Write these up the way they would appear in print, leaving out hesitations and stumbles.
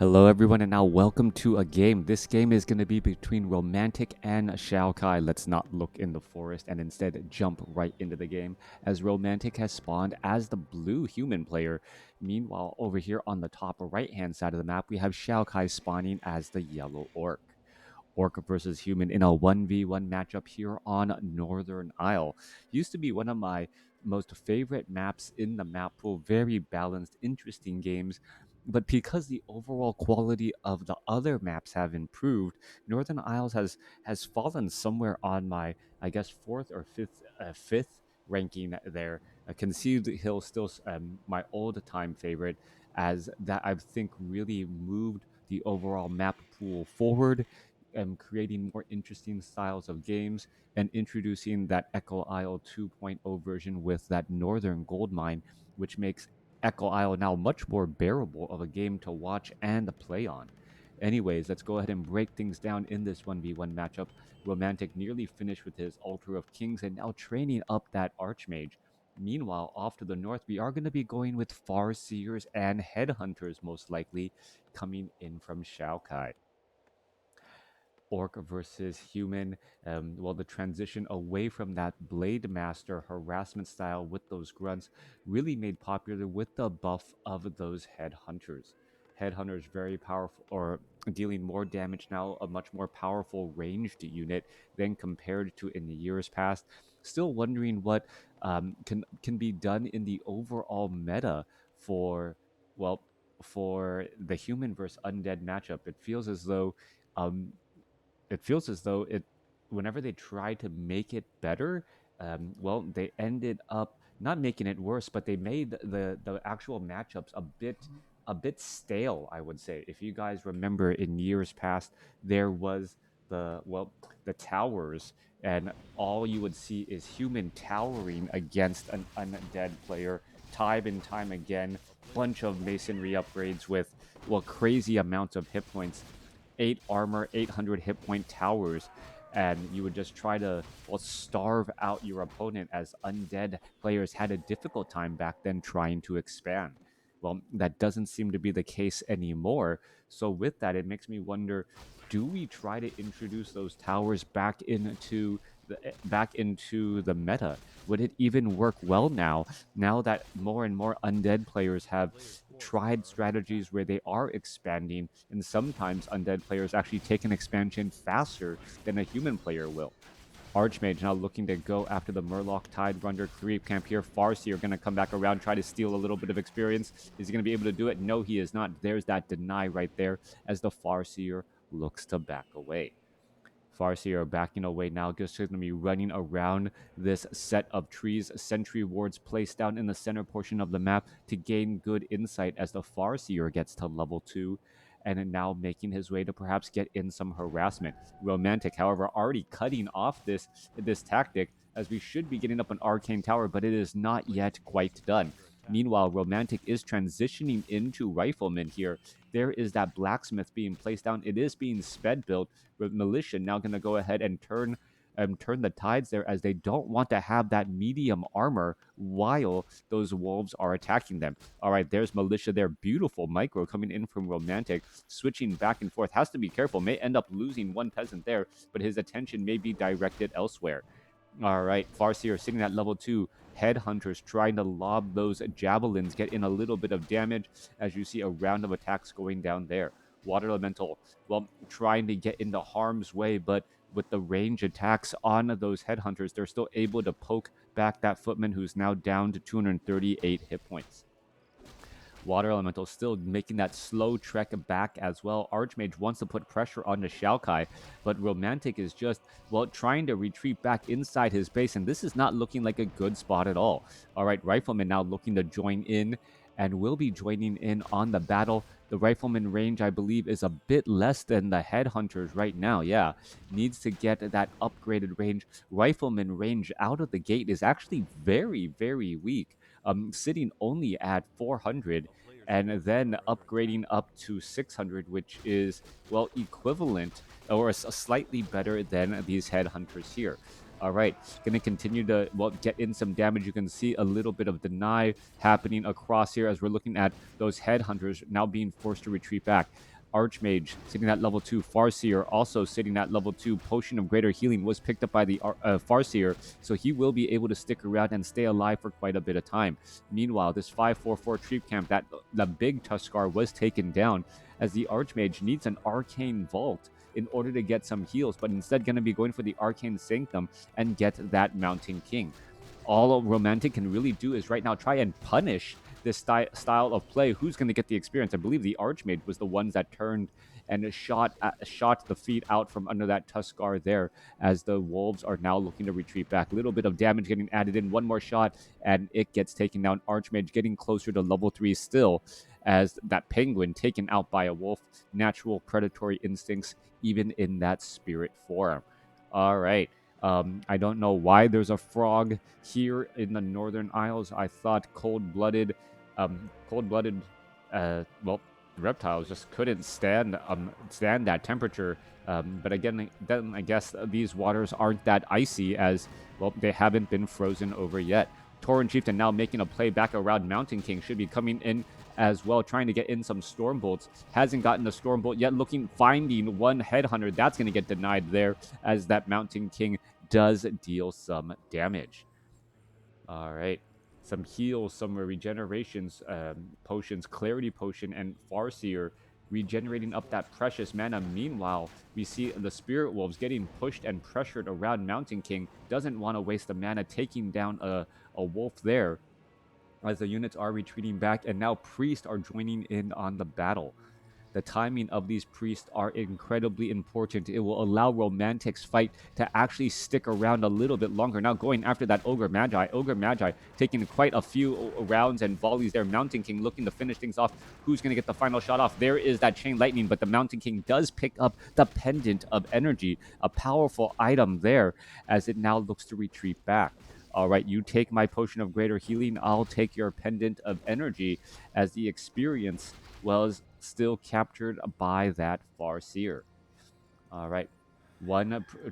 Hello everyone, and now welcome to a game. This game is going to be between Romantic and XiaoKai. Let's not look in the forest and instead jump right into the game, as Romantic has spawned as the blue human player. Meanwhile, over here on the top right hand side of the map, we have XiaoKai spawning as the yellow orc. Orc versus human in a 1v1 matchup here on Northern Isle. Used to be one of my most favorite maps in the map pool. Very balanced, interesting games. But because the overall quality of the other maps have improved, Northern Isles has fallen somewhere on my, I guess, fourth or fifth ranking there. Conceived Hill still my old time favorite, as that I think really moved the overall map pool forward, creating more interesting styles of games and introducing that Echo Isle 2.0 version with that northern gold mine, which makes Echo Isle now much more bearable of a game to watch and play on. Anyways, let's go ahead and break things down in this 1v1 matchup. Romantic nearly finished with his Altar of Kings and now training up that Archmage. Meanwhile, off to the north, we are going to be going with Farseers and Headhunters, most likely, coming in from XiaoKai. Orc versus human. Well, the transition away from that Blade Master harassment style with those grunts really made popular with the buff of those Headhunters. Headhunters very powerful, or dealing more damage now, a much more powerful ranged unit than compared to in the years past. Still wondering what can be done in the overall meta for, well, for the human versus undead matchup. Um, it feels as though it whenever they try to make it better, well, they ended up not making it worse, but they made the actual matchups a bit stale, I would say. If you guys remember, in years past, there was the towers, and all you would see is human towering against an undead player time and time again. Bunch of masonry upgrades with, well, crazy amounts of hit points, 8 armor, 800 hit point towers, and you would just try to, well, starve out your opponent, as undead players had a difficult time back then trying to expand. Well, that doesn't seem to be the case anymore. So with that, it makes me wonder, do we try to introduce those towers back into the meta? Would it even work well now that more and more undead players have tried strategies where they are expanding, and sometimes undead players actually take an expansion faster than a human player will? Archmage now looking to go after the Murloc Tidebrunder creep camp here. Farseer going to come back around, try to steal a little bit of experience. Is he going to be able to do it? No, he is not. There's that deny right there, as the Farseer looks to back away. Farseer backing away now, just going to be running around this set of trees. Sentry wards placed down in the center portion of the map to gain good insight as the Farseer gets to level 2, and now making his way to perhaps get in some harassment. Romantic, however, already cutting off this tactic, as we should be getting up an arcane tower, but it is not yet quite done. Meanwhile, Romantic is transitioning into Rifleman here. There is that blacksmith being placed down. It is being sped built, with Militia now going to go ahead and turn the tides there, as they don't want to have that medium armor while those wolves are attacking them. All right, there's Militia there. Beautiful micro coming in from Romantic, switching back and forth. Has to be careful. May end up losing one peasant there, but his attention may be directed elsewhere. All right, Farseer sitting at level 2. Headhunters trying to lob those javelins, get in a little bit of damage, as you see a round of attacks going down there. Water Elemental, well, trying to get into harm's way, but with the range attacks on those Headhunters, they're still able to poke back that Footman, who's now down to 238 hit points. Water Elemental still making that slow trek back as well. Archmage wants to put pressure on the XiaoKai, but Romantic is just, well, trying to retreat back inside his base, and this is not looking like a good spot at all. All right, Rifleman now looking to join in, and will be joining in on the battle. The Rifleman range, I believe, is a bit less than the Headhunters right now. Yeah, needs to get that upgraded range. Rifleman range out of the gate is actually very, very weak, sitting only at 400, and then upgrading up to 600, which is, well, equivalent or slightly better than these Headhunters here. All right, going to continue to, well, get in some damage. You can see a little bit of deny happening across here as we're looking at those headhunters now being forced to retreat back. Archmage sitting at level 2. Farseer also sitting at level 2. Potion of Greater Healing was picked up by the Farseer, so he will be able to stick around and stay alive for quite a bit of time. Meanwhile, this 544 Treep Camp, that the big Tuskar was taken down as the Archmage needs an Arcane Vault in order to get some heals, but instead going to be going for the Arcane Sanctum and get that Mountain King. All Romantic can really do is right now try and punish this style of play. Who's going to get the experience? I believe the Archmage was the ones that turned and shot the feet out from under that Tuskar there, as the Wolves are now looking to retreat back. A little bit of damage getting added in. One more shot, and it gets taken down. Archmage getting closer to level 3 still, as that Penguin taken out by a wolf. Natural predatory instincts, even in that spirit form. All right. I don't know why there's a frog here in the Northern Isles. I thought cold-blooded, well, reptiles just couldn't stand that temperature. But again, then I guess these waters aren't that icy, as well, they haven't been frozen over yet. Tauren Chieftain now making a play back around Mountain King, should be coming in as well, trying to get in some Stormbolts. Hasn't gotten the Stormbolt yet, finding one Headhunter. That's going to get denied there, as that Mountain King does deal some damage. All right. Some heals, some regenerations, potions, Clarity Potion, and Farseer regenerating up that precious mana. Meanwhile, we see the Spirit Wolves getting pushed and pressured around Mountain King. Doesn't want to waste the mana, taking down a wolf there, as the units are retreating back, and now priests are joining in on the battle. The timing of these priests are incredibly important. It will allow Romantic's fight to actually stick around a little bit longer. Now going after that Ogre Magi. Ogre Magi taking quite a few rounds and volleys there. Mountain King looking to finish things off. Who's going to get the final shot off? There is that Chain Lightning, but the Mountain King does pick up the Pendant of Energy, a powerful item there, as it now looks to retreat back. All right, you take my Potion of Greater Healing, I'll take your Pendant of Energy, as the experience was still captured by that Farseer. All right,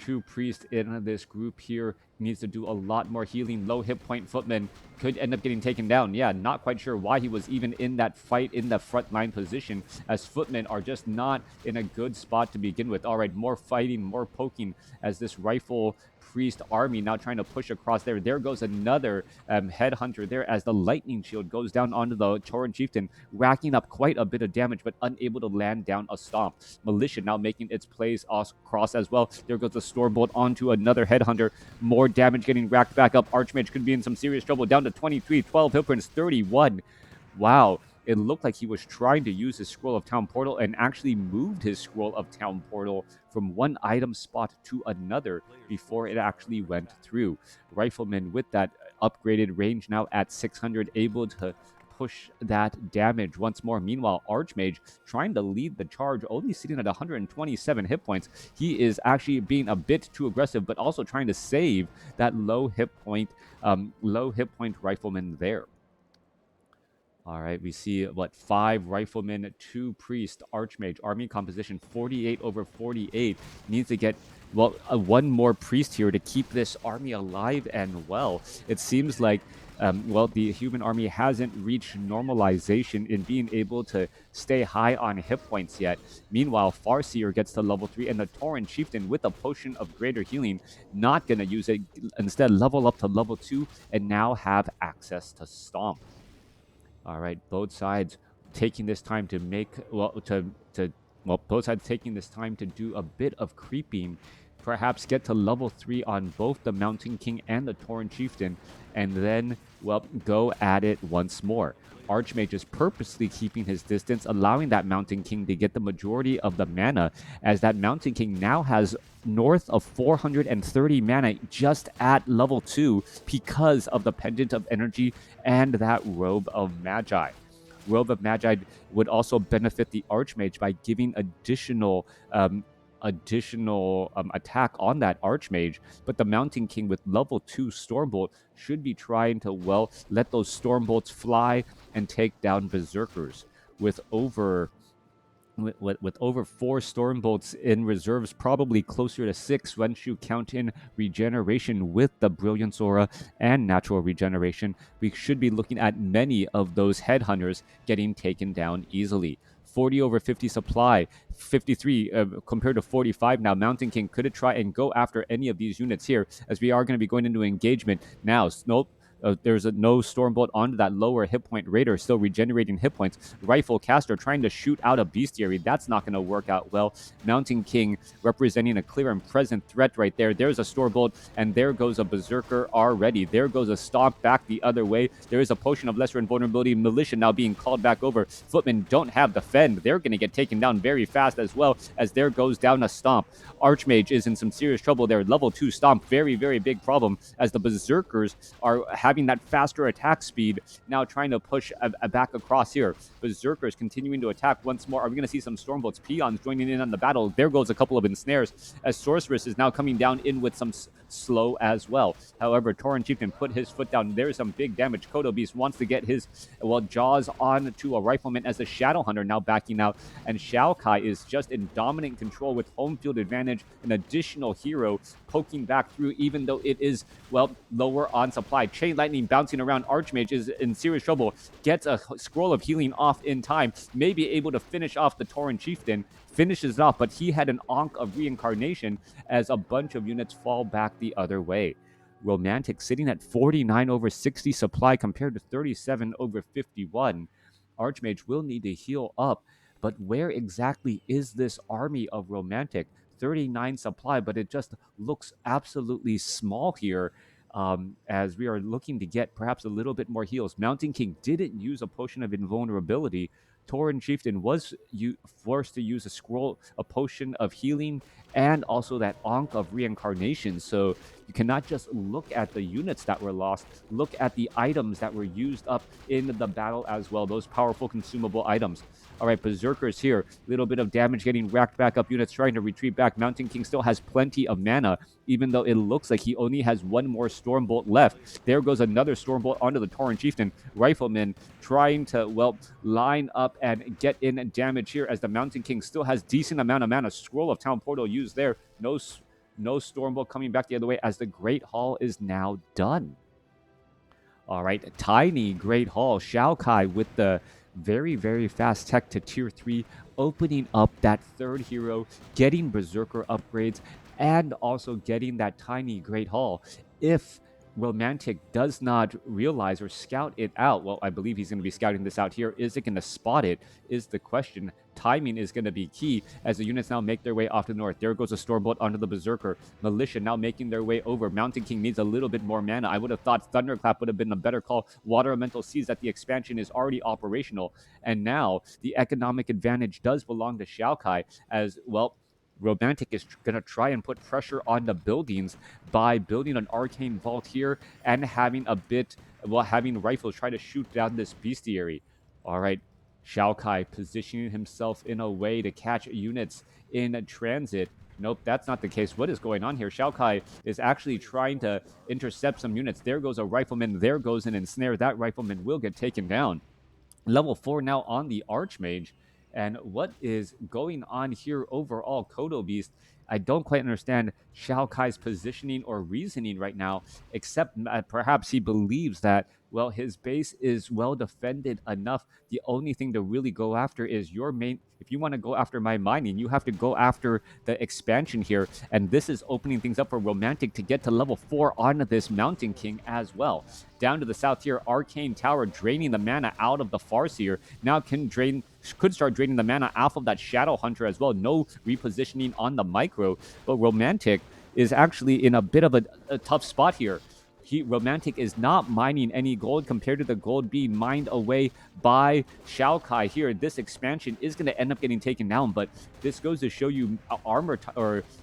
two priests in this group here needs to do a lot more healing. Low hit point Footman could end up getting taken down. Yeah, not quite sure why he was even in that fight in the front line position, as Footmen are just not in a good spot to begin with. All right, more fighting, more poking, as this Rifle Priest army now trying to push across there. There goes another Headhunter there, as the Lightning Shield goes down onto the Tauren Chieftain, racking up quite a bit of damage, but unable to land down a Stomp. Militia now making its plays across as well. There goes the Stormbolt onto another Headhunter. More damage getting racked back up. Archmage could be in some serious trouble. Down to 23, 12 hit points, 31. Wow. It looked like he was trying to use his Scroll of Town Portal and actually moved his Scroll of Town Portal from one item spot to another before it actually went through. Rifleman with that upgraded range now at 600, able to push that damage once more. Meanwhile, Archmage trying to lead the charge, only sitting at 127 hit points. He is actually being a bit too aggressive, but also trying to save that low hit point Rifleman there. All right, we see, 5 Riflemen, 2 Priest, Archmage, army composition 48 over 48. Needs to get, one more Priest here to keep this army alive and well. It seems like, the human army hasn't reached normalization in being able to stay high on hit points yet. Meanwhile, Farseer gets to level 3, and the Tauren Chieftain with a Potion of Greater Healing, not going to use it. Instead, level up to level 2 and now have access to Stomp. All right, both sides taking this time to make, both sides taking this time to do a bit of creeping, perhaps get to level 3 on both the Mountain King and the Tauren Chieftain, and then, go at it once more. Archmage is purposely keeping his distance, allowing that Mountain King to get the majority of the mana, as that Mountain King now has north of 430 mana just at level 2 because of the Pendant of Energy and that Robe of Magi. Robe of Magi would also benefit the Archmage by giving additional attack on that Archmage, but the Mountain King with level 2 Stormbolt should be trying to, let those Stormbolts fly and take down Berserkers. With over with over 4 storm bolts in reserves, probably closer to 6 once you count in regeneration with the Brilliance Aura and natural regeneration. We should be looking at many of those headhunters getting taken down easily. 40 over 50 supply, 53 compared to 45 now. Mountain King could try and go after any of these units here, as we are going to be going into engagement now. Nope. There's no Stormbolt onto that lower hit point. Raider still regenerating hit points. Rifle Caster trying to shoot out a Bestiary. That's not going to work out well. Mountain King representing a clear and present threat right there. There's a Stormbolt, and there goes a Berserker already. There goes a Stomp back the other way. There is a Potion of Lesser Invulnerability. Militia now being called back over. Footmen don't have Defend. They're going to get taken down very fast, as well as there goes down a Stomp. Archmage is in some serious trouble there. Level 2 Stomp, very, very big problem, as the Berserkers are having that faster attack speed, now trying to push back across here. Berserkers continuing to attack once more. Are we going to see some Stormbolts? Peons joining in on the battle. There goes a couple of ensnares, as Sorceress is now coming down in with some slow as well. However, Tauren Chieftain put his foot down. There's some big damage. Kodo Beast wants to get his, jaws on to a Rifleman, as the Shadow Hunter now backing out, and XiaoKai is just in dominant control with home field advantage, an additional hero poking back through, even though it is, lower on supply. Chain Lightning bouncing around. Archmage is in serious trouble. Gets a Scroll of Healing off in time. May be able to finish off the Tauren Chieftain. Finishes it off, but he had an Ankh of Reincarnation, as a bunch of units fall back the other way. Romantic sitting at 49 over 60 supply compared to 37 over 51. Archmage will need to heal up, but where exactly is this army of Romantic? 39 supply, but it just looks absolutely small here, as we are looking to get perhaps a little bit more heals. Mountain King didn't use a Potion of Invulnerability. Tauren Chieftain was forced to use a Potion of Healing, and also that Ankh of Reincarnation. So you cannot just look at the units that were lost, look at the items that were used up in the battle as well, those powerful consumable items. All right, Berserkers here, little bit of damage getting racked back up, units trying to retreat back. Mountain King still has plenty of mana, even though it looks like he only has one more Stormbolt left. There goes another Stormbolt onto the Tauren Chieftain. Rifleman trying to, line up and get in damage here, as the Mountain King still has decent amount of mana. Scroll of Town Portal used there. No Stormbolt coming back the other way, as the Great Hall is now done. All right, tiny Great Hall. XiaoKai with the very, very fast tech to tier 3, opening up that third hero, getting Berserker upgrades, and also getting that tiny Great Hall. If Romantic does not realize or scout it out, I believe he's going to be scouting this out here. Is it going to spot it, is the question. Timing is going to be key, as the units now make their way off to the north. There goes a Stormbolt onto the Berserker. Militia now making their way over. Mountain King needs a little bit more mana. I would have thought Thunderclap would have been a better call. Water Elemental sees that the expansion is already operational, and now the economic advantage does belong to XiaoKai, as Romantic is going to try and put pressure on the buildings by building an arcane vault here, and having having rifles try to shoot down this bestiary. All right, XiaoKai positioning himself in a way to catch units in transit. Nope, that's not the case. What is going on here? XiaoKai is actually trying to intercept some units. There goes a Rifleman. There goes an Ensnare. That Rifleman will get taken down. Level 4 now on the Archmage. And what is going on here overall, Kodo Beast? I don't quite understand XiaoKai's positioning or reasoning right now, except perhaps he believes that, his base is well defended enough. The only thing to really go after is your main. If you want to go after my mining, you have to go after the expansion here. And this is opening things up for Romantic to get to level 4 on this Mountain King as well. Down to the south here, Arcane Tower draining the mana out of the Farseer. Now could start draining the mana off of that Shadow Hunter as well. No repositioning on the micro, but Romantic is actually in a bit of a tough spot here. Romantic is not mining any gold compared to the gold being mined away by XiaoKai here. This expansion is going to end up getting taken down, but this goes to show you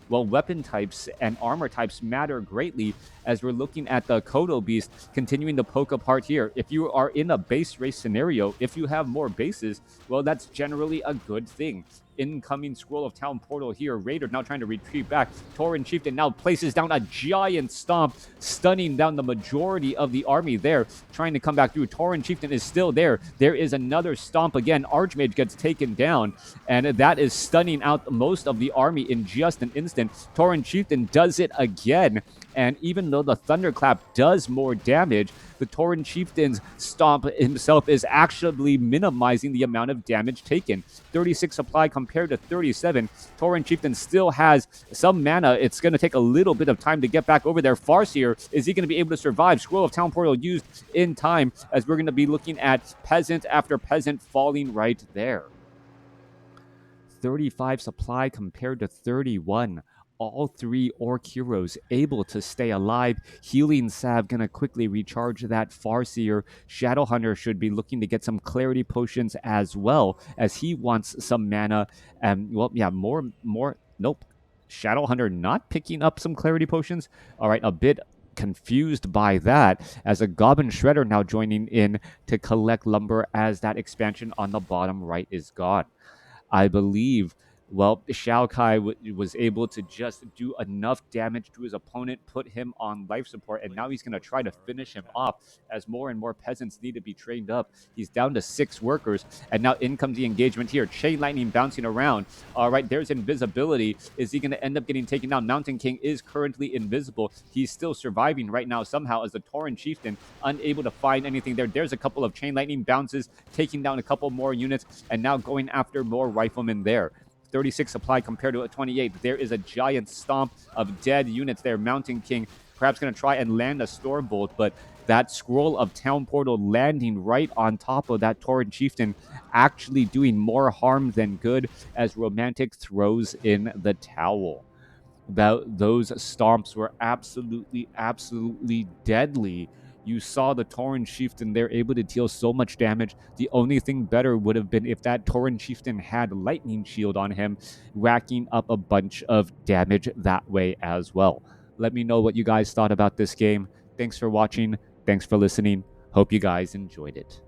weapon types and armor types matter greatly, as we're looking at the Kodo Beast continuing to poke apart here. If you are in a base race scenario, if you have more bases, that's generally a good thing. incoming Scroll of Town portal here. Raider now trying to retreat back. Tauren Chieftain now places down a giant stomp, stunning down the majority of the army there, trying to come back through. Tauren Chieftain is still there. There is another stomp again. Archmage gets taken down, and that is stunning out most of the army in just an instant. Tauren Chieftain does it again, and even though the Thunderclap does more damage, the Tauren Chieftain's stomp himself is actually minimizing the amount of damage taken. 36 supply compared to 37. Tauren Chieftain still has some mana. It's going to take a little bit of time to get back over there. Farseer, is he going to be able to survive? Scroll of Town portal used in time, as we're going to be looking at peasant after peasant falling right there. 35 supply compared to 31. All three Orc heroes able to stay alive. Healing Salve gonna quickly recharge that Farseer. Shadowhunter should be looking to get some clarity potions as well, as he wants some mana. Well, yeah, more. Nope. Shadowhunter not picking up some clarity potions. All right, a bit confused by that, as a Goblin Shredder now joining in to collect lumber as that expansion on the bottom right is gone. I believe, well, XiaoKai was able to just do enough damage to his opponent, put him on life support, and now he's going to try to finish him off as more and more peasants need to be trained up. He's down to 6 workers, and now in comes the engagement here. Chain Lightning bouncing around. All right, there's invisibility. Is he going to end up getting taken down? Mountain King is currently invisible. He's still surviving right now somehow, as the Tauren Chieftain unable to find anything there. There's a couple of Chain Lightning bounces, taking down a couple more units, and now going after more riflemen there. 36 supply compared to a 28. There is a giant stomp of dead units there. Mountain King perhaps going to try and land a Stormbolt, but that Scroll of Town portal landing right on top of that Tauren Chieftain, actually doing more harm than good, as Romantic throws in the towel. Those stomps were absolutely deadly. You saw the Tauren Chieftain there able to deal so much damage. The only thing better would have been if that Tauren Chieftain had Lightning Shield on him, racking up a bunch of damage that way as well. Let me know what you guys thought about this game. Thanks for watching. Thanks for listening. Hope you guys enjoyed it.